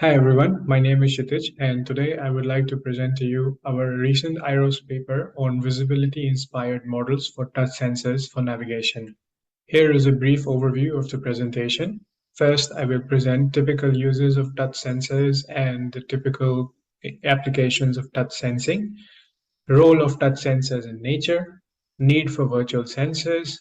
Hi everyone, my name is Kshitij, and today I would like to present to you our recent IROS paper on visibility-inspired models for touch sensors for navigation. Here is a brief overview of the presentation. First, I will present typical uses of touch sensors and the typical applications of touch sensing, role of touch sensors in nature, need for virtual sensors,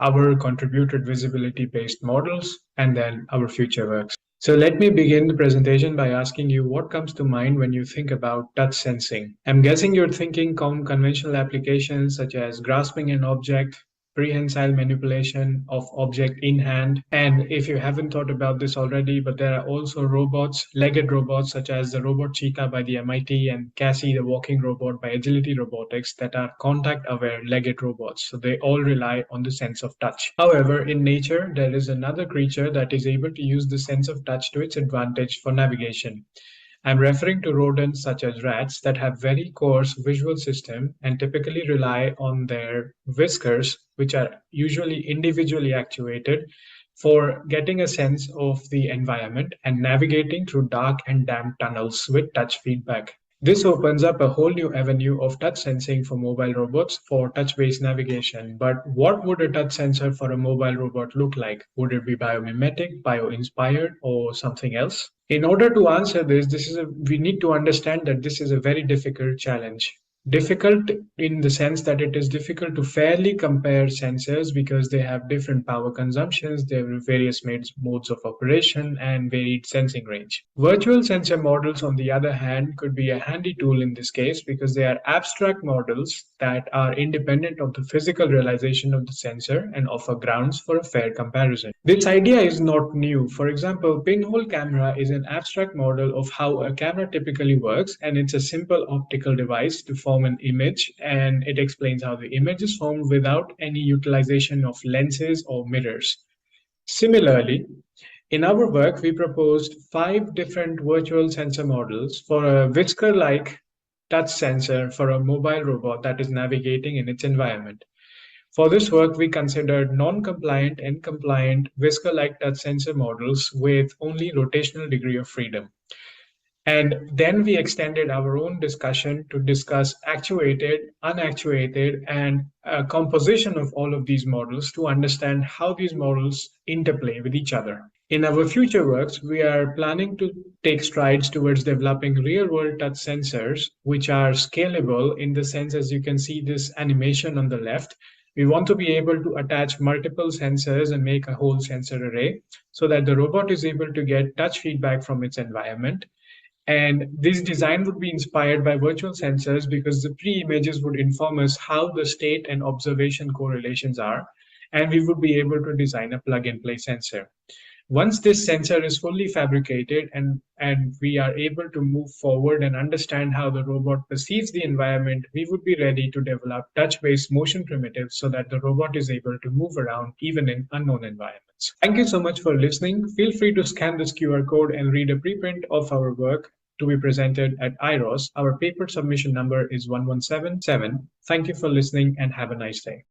our contributed visibility-based models, and then our future works. So let me begin the presentation by asking you what comes to mind when you think about touch sensing. I'm guessing you're thinking conventional applications such as grasping an object, prehensile manipulation of object in hand. And if you haven't thought about this already, but there are also robots, legged robots such as the robot Cheetah by the MIT and Cassie, the walking robot by Agility Robotics, that are contact-aware legged robots. So they all rely on the sense of touch. However, in nature, there is another creature that is able to use the sense of touch to its advantage for navigation. I'm referring to rodents such as rats that have very coarse visual system and typically rely on their whiskers, which are usually individually actuated, for getting a sense of the environment and navigating through dark and damp tunnels with touch feedback. This opens up a whole new avenue of touch sensing for mobile robots for touch-based navigation. But what would a touch sensor for a mobile robot look like? Would it be biomimetic, bio-inspired, or something else? In order to answer this, we need to understand that this is a very difficult challenge. Difficult in the sense that it is difficult to fairly compare sensors because they have different power consumptions, they have various modes of operation, and varied sensing range. Virtual sensor models, on the other hand, could be a handy tool in this case because they are abstract models that are independent of the physical realization of the sensor and offer grounds for a fair comparison. This idea is not new. For example, pinhole camera is an abstract model of how a camera typically works, and it's a simple optical device to form an image, and it explains how the image is formed without any utilization of lenses or mirrors. Similarly, in our work, we proposed 5 different virtual sensor models for a whisker-like touch sensor for a mobile robot that is navigating in its environment. For this work, we considered non-compliant and compliant whisker-like touch sensor models with only rotational degree of freedom. And then we extended our own discussion to discuss actuated, unactuated, and a composition of all of these models to understand how these models interplay with each other. In our future works, we are planning to take strides towards developing real-world touch sensors, which are scalable in the sense as you can see this animation on the left. We want to be able to attach multiple sensors and make a whole sensor array so that the robot is able to get touch feedback from its environment. And this design would be inspired by virtual sensors because the pre-images would inform us how the state and observation correlations are, and we would be able to design a plug-and-play sensor. Once this sensor is fully fabricated and we are able to move forward and understand how the robot perceives the environment, we would be ready to develop touch-based motion primitives so that the robot is able to move around even in unknown environments. Thank you so much for listening. Feel free to scan this QR code and read a preprint of our work to be presented at IROS. Our paper submission number is 1177. Thank you for listening and have a nice day.